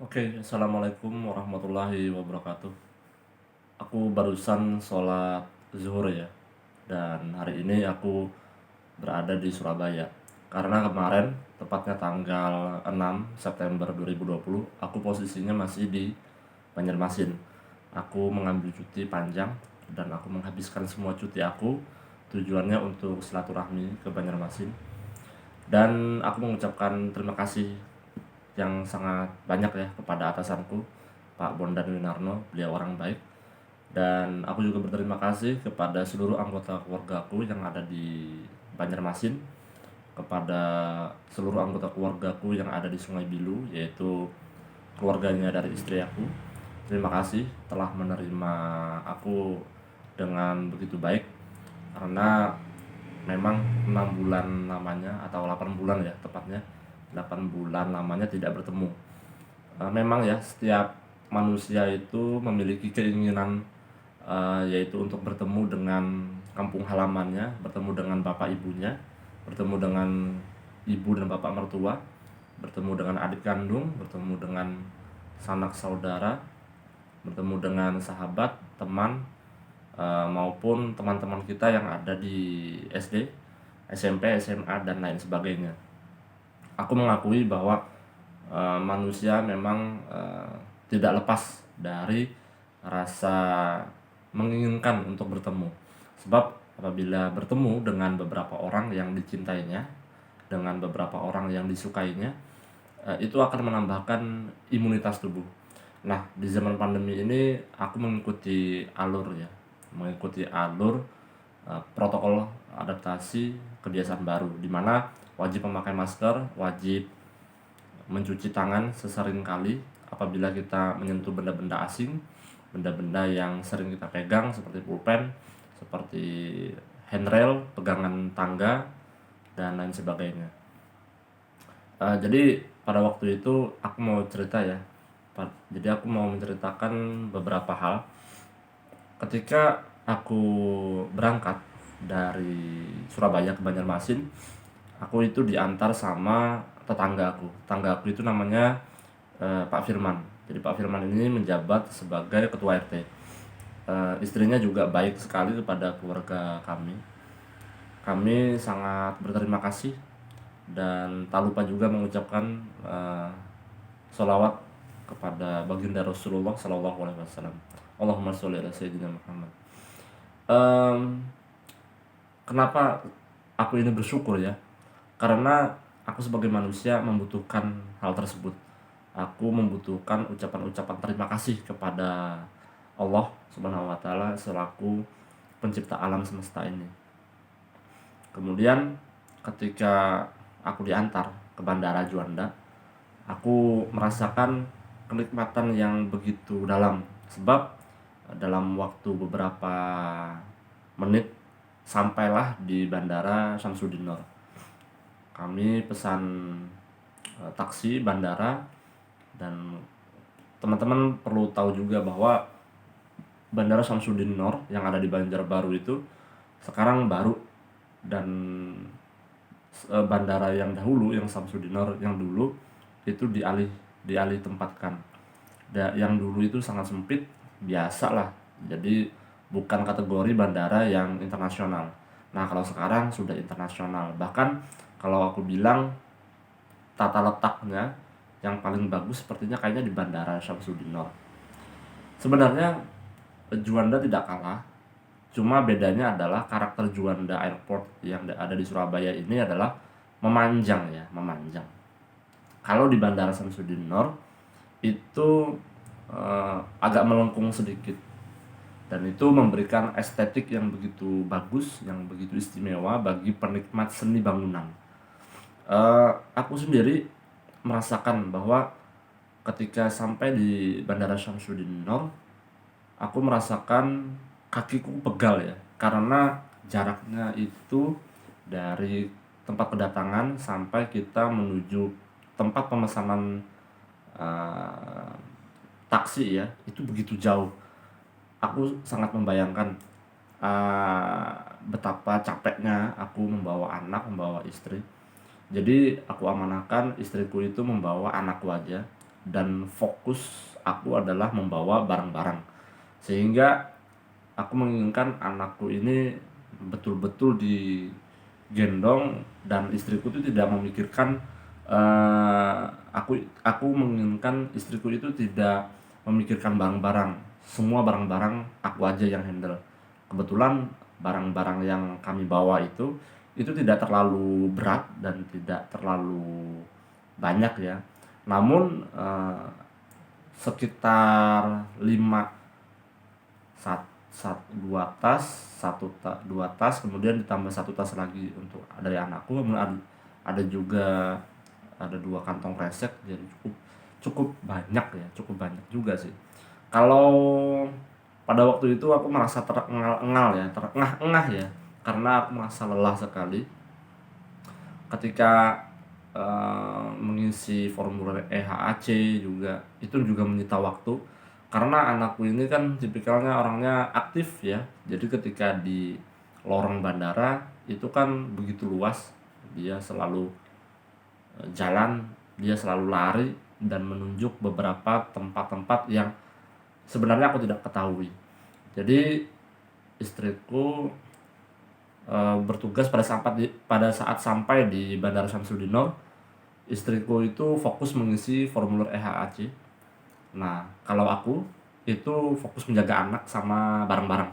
Oke, assalamualaikum warahmatullahi wabarakatuh. Aku barusan sholat zuhur ya, dan hari ini aku berada di Surabaya. Karena kemarin, tepatnya tanggal 6 September 2020, aku posisinya masih di Banjarmasin. Aku mengambil cuti panjang dan aku menghabiskan semua cuti aku tujuannya untuk silaturahmi ke Banjarmasin. Dan aku mengucapkan terima kasih yang sangat banyak ya kepada atasanku, Pak Bondan Winarno. Beliau orang baik. Dan aku juga berterima kasih kepada seluruh anggota keluargaku yang ada di Banjarmasin, kepada seluruh anggota keluargaku yang ada di Sungai Bilu, yaitu keluarganya dari istri aku. Terima kasih telah menerima aku dengan begitu baik, karena memang 6 bulan lamanya atau 8 bulan ya tepatnya, 8 bulan lamanya tidak bertemu. Memang ya setiap manusia itu memiliki keinginan, yaitu untuk bertemu dengan kampung halamannya, bertemu dengan bapak ibunya, bertemu dengan ibu dan bapak mertua, bertemu dengan adik kandung, bertemu dengan sanak saudara, bertemu dengan sahabat, teman, maupun teman-teman kita yang ada di SD, SMP, SMA, dan lain sebagainya. Aku mengakui bahwa manusia memang tidak lepas dari rasa menginginkan untuk bertemu. Sebab apabila bertemu dengan beberapa orang yang dicintainya, dengan beberapa orang yang disukainya, itu akan menambahkan imunitas tubuh. Nah, di zaman pandemi ini aku mengikuti alur ya, mengikuti alur protokol adaptasi kebiasaan baru, di mana wajib memakai masker, wajib mencuci tangan sesering kali apabila kita menyentuh benda-benda asing, benda-benda yang sering kita pegang seperti pulpen, seperti handrail, pegangan tangga, dan lain sebagainya. Jadi pada waktu itu aku mau cerita ya. Jadi aku mau menceritakan beberapa hal. Ketika aku berangkat dari Surabaya ke Banjarmasin, aku itu diantar sama tetangga aku. Tetangga aku itu namanya Pak Firman. Jadi Pak Firman ini menjabat sebagai ketua RT. Istrinya juga baik sekali kepada keluarga kami. Kami sangat berterima kasih dan tak lupa juga mengucapkan sholawat kepada baginda Rasulullah Sallallahu Alaihi Wasallam. Allahumma sholli ala sayyidina Muhammad. Kenapa aku ini bersyukur ya? Karena aku sebagai manusia membutuhkan hal tersebut. Aku membutuhkan ucapan-ucapan terima kasih kepada Allah Subhanahu wa taala selaku pencipta alam semesta ini. Kemudian ketika aku diantar ke Bandara Juanda, aku merasakan kenikmatan yang begitu dalam, sebab dalam waktu beberapa menit sampailah di Bandara Syamsuddin Nur. Kami pesan taksi bandara, dan teman-teman perlu tahu juga bahwa Bandara Syamsuddin Nur yang ada di Banjarbaru itu sekarang baru, dan bandara yang dahulu yang Syamsuddin Nur yang dulu itu dialih tempatkan. Yang dulu itu sangat sempit, biasa lah. Jadi bukan kategori bandara yang internasional. Nah, kalau sekarang sudah internasional. Bahkan kalau aku bilang tata letaknya yang paling bagus sepertinya kayaknya di Bandara Syamsuddin Nur. Sebenarnya Juanda tidak kalah, cuma bedanya adalah karakter Juanda Airport yang ada di Surabaya ini adalah memanjang ya, memanjang. Kalau di Bandara Syamsuddin Nur itu agak melengkung sedikit, dan itu memberikan estetik yang begitu bagus, yang begitu istimewa bagi penikmat seni bangunan. Aku sendiri merasakan bahwa ketika sampai di Bandara Syamsuddin Nur, aku merasakan kakiku pegal ya, karena jaraknya itu dari tempat kedatangan sampai kita menuju tempat pemesanan taksi ya, itu begitu jauh. Aku sangat membayangkan betapa capeknya aku membawa istri. Jadi aku amanahkan istriku itu membawa anakku aja, dan fokus aku adalah membawa barang-barang, sehingga aku menginginkan anakku ini betul-betul digendong dan istriku itu tidak memikirkan eh, aku menginginkan istriku itu tidak memikirkan barang-barang, semua barang-barang aku aja yang handle. Kebetulan barang-barang yang kami bawa itu tidak terlalu berat dan tidak terlalu banyak ya. Namun sekitar 5 dua tas, dua tas, kemudian ditambah satu tas lagi untuk dari anakku, kemudian ada juga ada 2 kantong kresek, jadi cukup banyak ya, cukup banyak juga sih. Kalau pada waktu itu aku merasa terengal-engal ya, terengah-engah ya, karena aku merasa lelah sekali ketika mengisi formulir EHAC juga. Itu juga menyita waktu karena anakku ini kan tipikalnya orangnya aktif ya, jadi ketika di lorong bandara itu kan begitu luas, dia selalu jalan, dia selalu lari dan menunjuk beberapa tempat-tempat yang sebenarnya aku tidak ketahui. Jadi istriku bertugas pada saat sampai di Bandara Samsudinor. Istriku itu fokus mengisi formulir EHAC. Nah, kalau aku itu fokus menjaga anak sama barang-barang.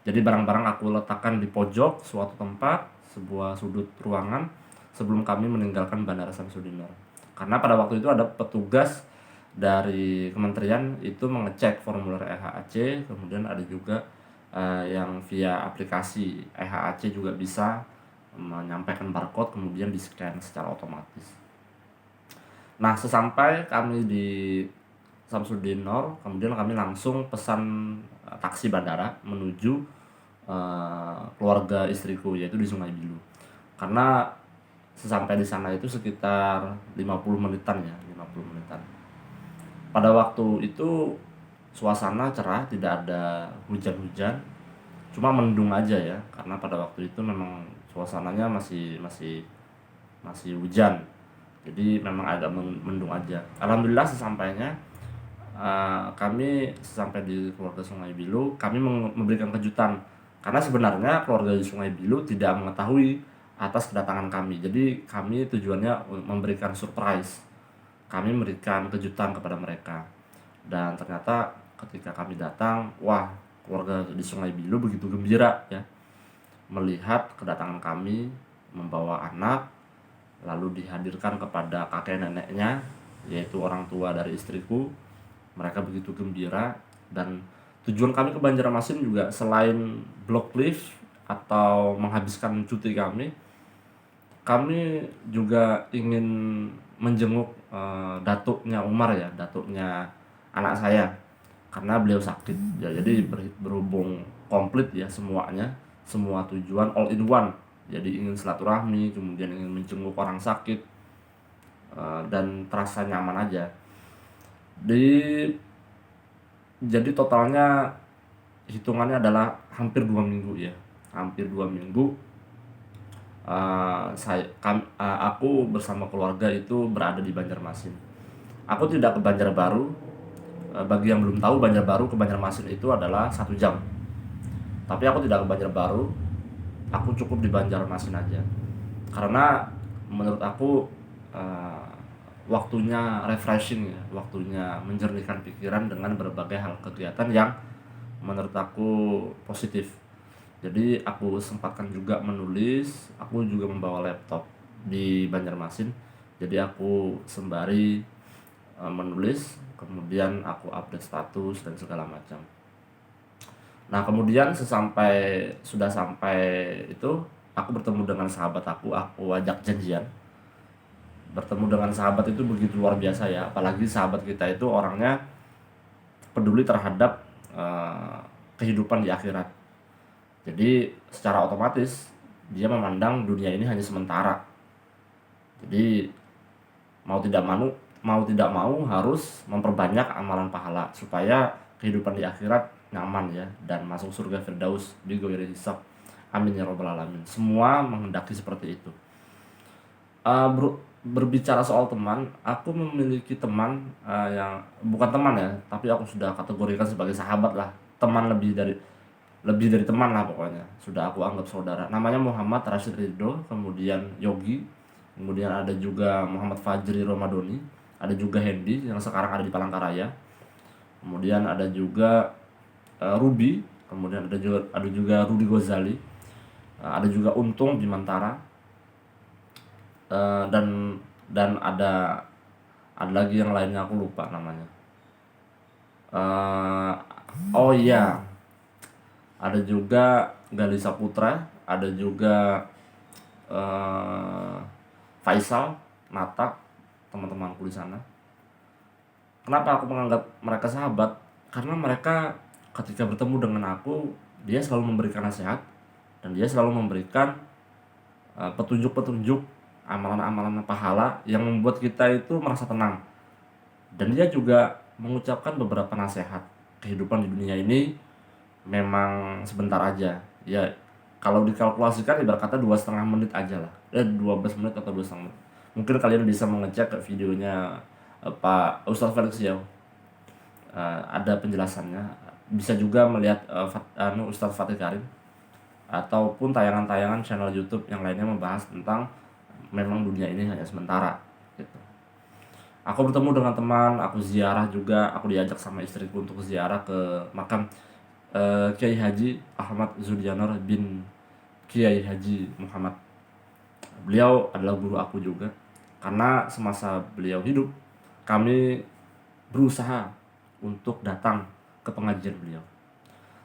Jadi barang-barang aku letakkan di pojok suatu tempat, sebuah sudut ruangan sebelum kami meninggalkan Bandara Samsudinor. Karena pada waktu itu ada petugas dari kementerian itu mengecek formulir EHAC, kemudian ada juga yang via aplikasi EHAC juga bisa menyampaikan barcode kemudian di-scan secara otomatis. Nah, sesampai kami di Samsudinor, kemudian kami langsung pesan taksi bandara menuju keluarga istriku, yaitu di Sungai Bilu. Karena sesampai di sana itu sekitar 50 menitan ya, 50 menitan. Pada waktu itu suasana cerah, tidak ada hujan-hujan, cuma mendung aja ya, karena pada waktu itu memang suasananya masih hujan. Jadi memang agak mendung aja. Alhamdulillah sesampainya kami sampai di keluarga Sungai Bilu, kami memberikan kejutan karena sebenarnya keluarga di Sungai Bilu tidak mengetahui atas kedatangan kami. Jadi kami tujuannya memberikan surprise, kami memberikan kejutan kepada mereka. Dan ternyata ketika kami datang, wah, keluarga di Sungai Bilu begitu gembira ya melihat kedatangan kami membawa anak, lalu dihadirkan kepada kakek neneknya, yaitu orang tua dari istriku. Mereka begitu gembira, dan tujuan kami ke Banjarmasin juga selain block leave atau menghabiskan cuti kami juga ingin menjenguk datuknya Umar ya, datuknya anak saya, karena beliau sakit ya. Jadi berhubung komplit ya semuanya, semua tujuan all in one. Jadi ingin silaturahmi, kemudian ingin menjenguk orang sakit, dan terasa nyaman aja. Jadi totalnya hitungannya adalah hampir 2 minggu ya, hampir 2 minggu. Aku bersama keluarga itu berada di Banjarmasin. Aku tidak ke Banjarbaru. Bagi yang belum tahu, Banjarbaru ke Banjarmasin itu adalah 1 jam. Tapi aku tidak ke Banjarbaru, aku cukup di Banjarmasin aja. Karena menurut aku waktunya refreshing ya, waktunya menjernihkan pikiran dengan berbagai hal kegiatan yang menurut aku positif. Jadi aku sempatkan juga menulis, aku juga membawa laptop di Banjarmasin. Jadi aku sembari menulis, kemudian aku update status dan segala macam. Nah, kemudian sudah sampai itu, aku bertemu dengan sahabat aku ajak janjian. Bertemu dengan sahabat itu begitu luar biasa ya, apalagi sahabat kita itu orangnya peduli terhadap kehidupan di akhirat. Jadi secara otomatis dia memandang dunia ini hanya sementara. Jadi mau tidak mau harus memperbanyak amalan pahala supaya kehidupan di akhirat nyaman ya, dan masuk surga Firdaus bi ghairi hisab. Amin ya robbal alamin. Semua menghendaki seperti itu. berbicara soal teman, aku memiliki teman yang bukan teman ya, tapi aku sudah kategorikan sebagai sahabat lah. Teman lebih dari teman lah pokoknya. Sudah aku anggap saudara. Namanya Muhammad Rashid Ridho, kemudian Yogi, kemudian ada juga Muhammad Fajri Romadoni, ada juga Hendy yang sekarang ada di Palangkaraya. Kemudian ada juga Ruby, kemudian ada juga Rudi Gozali, ada juga Untung Bimantara, dan ada lagi yang lainnya aku lupa namanya. Oh iya, ada juga Gali Saputra, ada juga Faisal, Nata, teman-temanku di sana. Kenapa aku menganggap mereka sahabat? Karena mereka ketika bertemu dengan aku, dia selalu memberikan nasihat dan dia selalu memberikan petunjuk-petunjuk, amalan-amalan pahala yang membuat kita itu merasa tenang. Dan dia juga mengucapkan beberapa nasihat. Kehidupan di dunia ini memang sebentar aja. Ya, kalau dikalkulasikan ibarat kata 2,5 menit aja lah. 12 menit atau 2,5 menit. Mungkin kalian bisa mengecek ke videonya Pak Ustadz Felix Yao. Ada penjelasannya. Bisa juga melihat Ustadz Fatih Karim ataupun tayangan-tayangan channel YouTube yang lainnya membahas tentang memang dunia ini hanya sementara gitu. Aku bertemu dengan teman, aku ziarah juga, aku diajak sama istriku untuk ziarah ke makam Kiai Haji Ahmad Zudianor bin Kiai Haji Muhammad. Beliau adalah guru aku juga. Karena semasa beliau hidup, kami berusaha untuk datang ke pengajian beliau.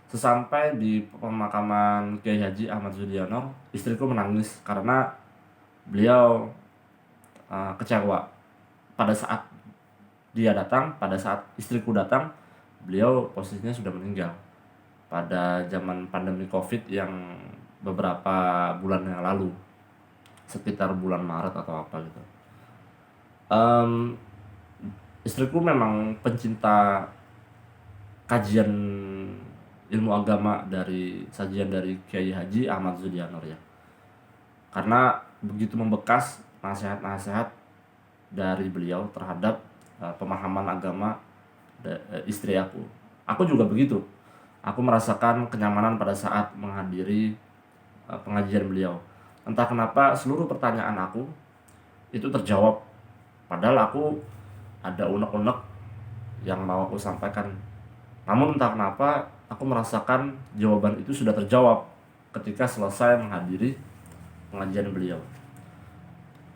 Sesampai di pemakaman Kiai Haji Ahmad Zudianor, istriku menangis karena beliau kecewa. Pada saat dia datang, pada saat istriku datang, beliau posisinya sudah meninggal pada zaman pandemi Covid yang beberapa bulan yang lalu, sekitar bulan Maret atau apa gitu. Istriku memang pencinta kajian ilmu agama dari sajian dari Kiai Haji Ahmad Zudianor ya. Karena begitu membekas nasihat-nasihat dari beliau terhadap pemahaman agama istri aku. Aku juga begitu. Aku merasakan kenyamanan pada saat menghadiri pengajian beliau. Entah kenapa seluruh pertanyaan aku itu terjawab. Padahal aku ada unek-unek yang mau aku sampaikan. Namun entah kenapa aku merasakan jawaban itu sudah terjawab ketika selesai menghadiri pengajian beliau.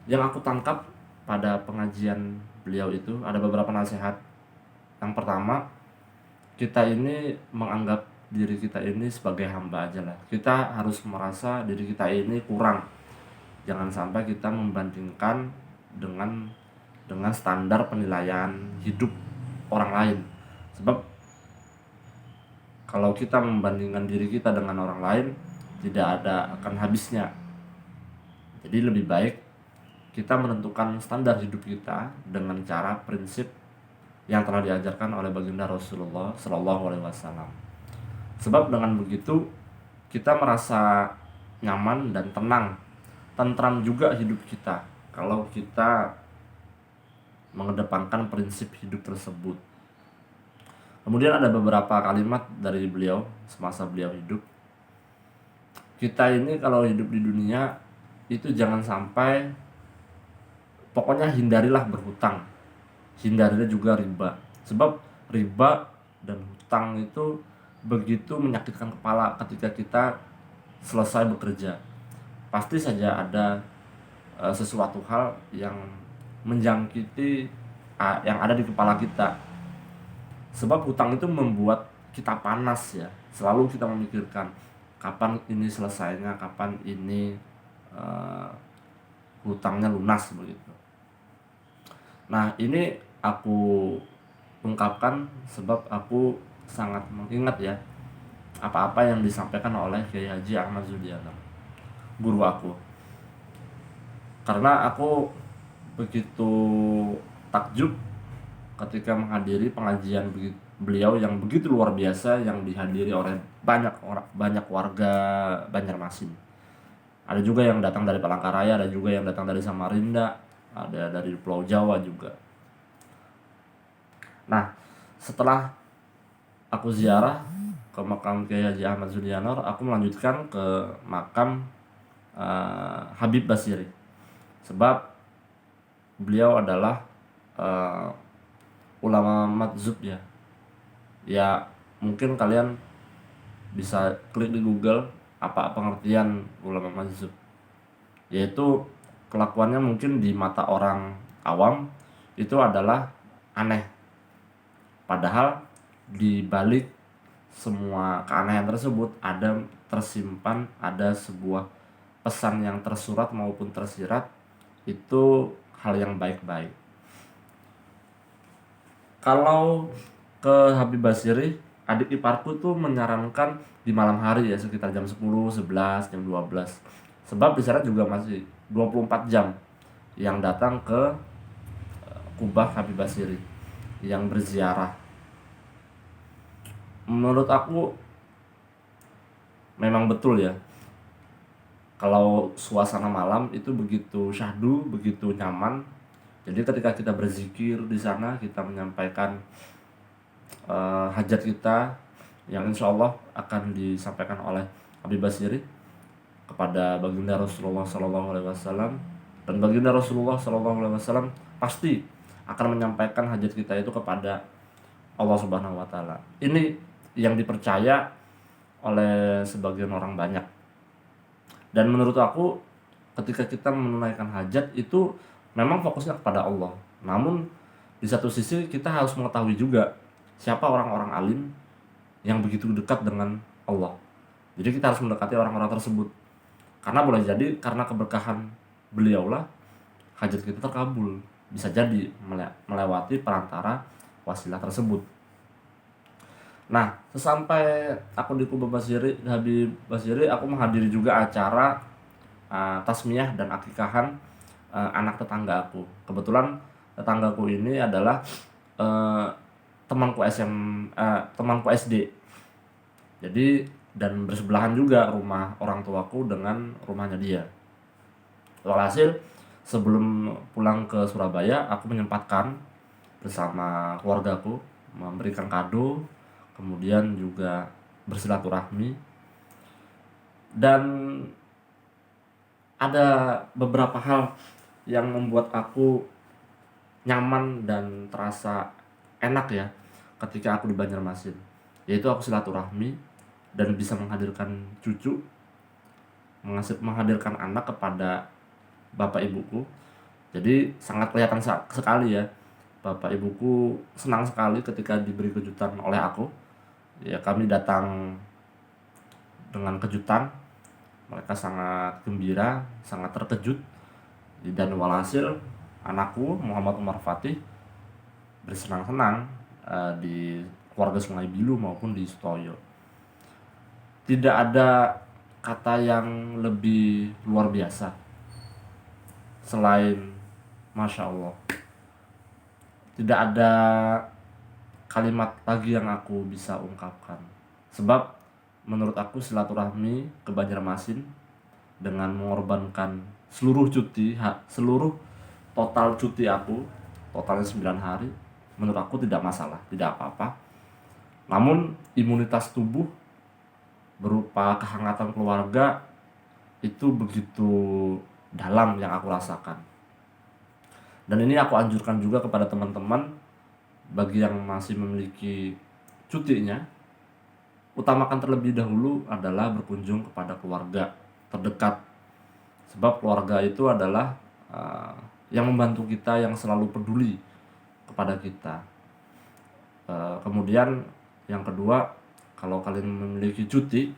Yang aku tangkap pada pengajian beliau itu ada beberapa nasihat. Yang pertama, kita ini menganggap diri kita ini sebagai hamba aja lah. Kita harus merasa diri kita ini kurang. Jangan sampai kita membandingkan dengan standar penilaian hidup orang lain. Sebab kalau kita membandingkan diri kita dengan orang lain, tidak ada akan habisnya. Jadi lebih baik kita menentukan standar hidup kita dengan cara prinsip yang telah diajarkan oleh baginda Rasulullah Shallallahu Alaihi Wasallam. Sebab dengan begitu kita merasa nyaman dan tenang, tentram juga hidup kita kalau kita mengedepankan prinsip hidup tersebut. Kemudian ada beberapa kalimat dari beliau semasa beliau hidup. Kita ini kalau hidup di dunia itu jangan sampai, pokoknya hindarilah berhutang, hindarilah juga riba. Sebab riba dan hutang itu begitu menyakitkan kepala ketika kita selesai bekerja. Pasti saja ada sesuatu hal yang menjangkiti yang ada di kepala kita. Sebab hutang itu membuat kita panas ya. Selalu kita memikirkan kapan ini selesainya, kapan ini hutangnya lunas begitu. Nah, ini aku ungkapkan sebab aku sangat mengingat ya apa-apa yang disampaikan oleh Kiai Haji Ahmad Zudianor, guru aku. Karena aku begitu takjub ketika menghadiri pengajian beliau yang begitu luar biasa, yang dihadiri oleh banyak warga Banjarmasin. Ada juga yang datang dari Palangkaraya, ada juga yang datang dari Samarinda, ada dari Pulau Jawa juga. Nah, setelah aku ziarah ke makam Kiai Haji Ahmad Zudianor, aku melanjutkan ke makam Habib Basiri, sebab beliau adalah ulama madzhab ya. Ya mungkin kalian bisa klik di Google apa pengertian ulama madzhab, yaitu kelakuannya mungkin di mata orang awam itu adalah aneh, padahal di balik semua keanehan tersebut ada sebuah pesan yang tersurat maupun tersirat, itu hal yang baik-baik. Kalau ke Habib Basiri, adik iparku tuh menyarankan di malam hari ya, sekitar jam 10, 11, jam 12. Sebab di sana juga masih 24 jam yang datang ke kubah Habib Basiri yang berziarah. Menurut aku memang betul ya, kalau suasana malam itu begitu syahdu, begitu nyaman. Jadi ketika kita berzikir di sana, kita menyampaikan hajat kita yang insya Allah akan disampaikan oleh Habib Basiri kepada baginda Rasulullah SAW, dan baginda Rasulullah SAW pasti akan menyampaikan hajat kita itu kepada Allah Subhanahu Wa Taala. Ini yang dipercaya oleh sebagian orang banyak. Dan menurut aku, ketika kita menunaikan hajat itu memang fokusnya kepada Allah. Namun di satu sisi kita harus mengetahui juga siapa orang-orang alim yang begitu dekat dengan Allah. Jadi kita harus mendekati orang-orang tersebut. Karena boleh jadi karena keberkahan beliaulah hajat kita terkabul. Bisa jadi melewati perantara wasilah tersebut. Nah, sesampai aku di kubah Habib Basiri, aku menghadiri juga acara tasmiyah dan akikahan anak tetangga aku. Kebetulan tetanggaku ini adalah temanku SD. Jadi dan bersebelahan juga rumah orang tuaku dengan rumahnya dia. Walhasil sebelum pulang ke Surabaya, aku menyempatkan bersama keluargaku memberikan kado, kemudian juga bersilaturahmi. Dan ada beberapa hal yang membuat aku nyaman dan terasa enak ya ketika aku di Banjarmasin, yaitu aku silaturahmi dan bisa menghadirkan cucu, menghadirkan anak kepada bapak ibuku. Jadi sangat kelihatan sekali ya, bapak ibuku senang sekali ketika diberi kejutan oleh aku. Ya, kami datang dengan kejutan, mereka sangat gembira, sangat terkejut. Dan walhasil anakku Muhammad Umar Fatih bersenang-senang di keluarga Sungai Bilu maupun di Sutoyo. Tidak ada kata yang lebih luar biasa selain Masya Allah. Tidak ada kalimat lagi yang aku bisa ungkapkan. Sebab menurut aku silaturahmi ke Banjarmasin dengan mengorbankan seluruh total cuti aku, totalnya 9 hari, menurut aku tidak masalah, tidak apa-apa. Namun imunitas tubuh berupa kehangatan keluarga itu begitu dalam yang aku rasakan. Dan ini aku anjurkan juga kepada teman-teman, bagi yang masih memiliki cutinya, utamakan terlebih dahulu adalah berkunjung kepada keluarga terdekat. Sebab keluarga itu adalah yang membantu kita, yang selalu peduli kepada kita. Kemudian yang kedua, kalau kalian memiliki cuti,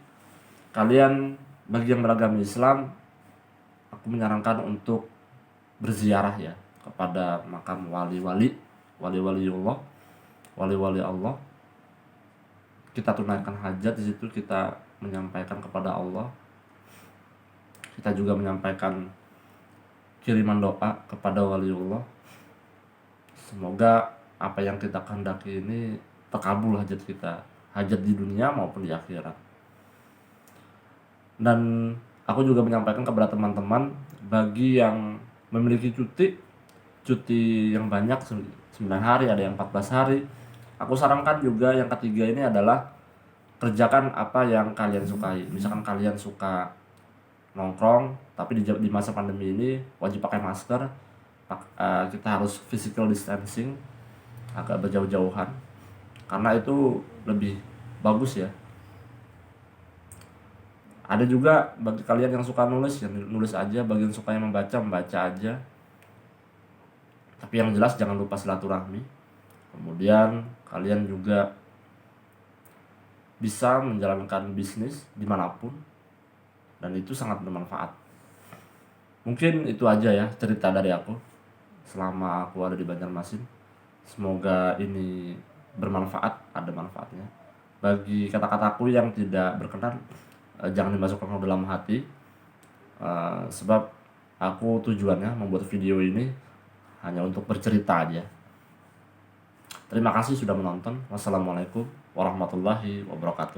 kalian bagi yang beragama Islam, aku menyarankan untuk berziarah ya kepada makam wali-wali Allah. Kita tunaikan hajat di situ, kita menyampaikan kepada Allah. Kita juga menyampaikan kiriman doa kepada waliullah. Semoga apa yang kita kehendaki ini terkabul hajat kita, hajat di dunia maupun di akhirat. Dan aku juga menyampaikan kepada teman-teman, bagi yang memiliki cuti, cuti yang banyak 9 hari, ada yang 14 hari. Aku sarankan juga yang ketiga ini adalah kerjakan apa yang kalian sukai. Misalkan kalian suka nongkrong, tapi di masa pandemi ini wajib pakai masker, kita harus physical distancing, agak berjauh-jauhan, karena itu lebih bagus ya. Ada juga bagi kalian yang suka nulis, ya nulis aja. Bagi yang suka yang membaca aja. Tapi yang jelas jangan lupa silaturahmi. Kemudian kalian juga bisa menjalankan bisnis dimanapun, dan itu sangat bermanfaat. Mungkin itu aja ya cerita dari aku selama aku ada di Banjarmasin. Semoga ini bermanfaat, ada manfaatnya. Bagi kata-kataku yang tidak berkenan, jangan dimasukkan ke dalam hati, sebab aku tujuannya membuat video ini hanya untuk bercerita aja. Terima kasih sudah menonton. Wassalamualaikum warahmatullahi wabarakatuh.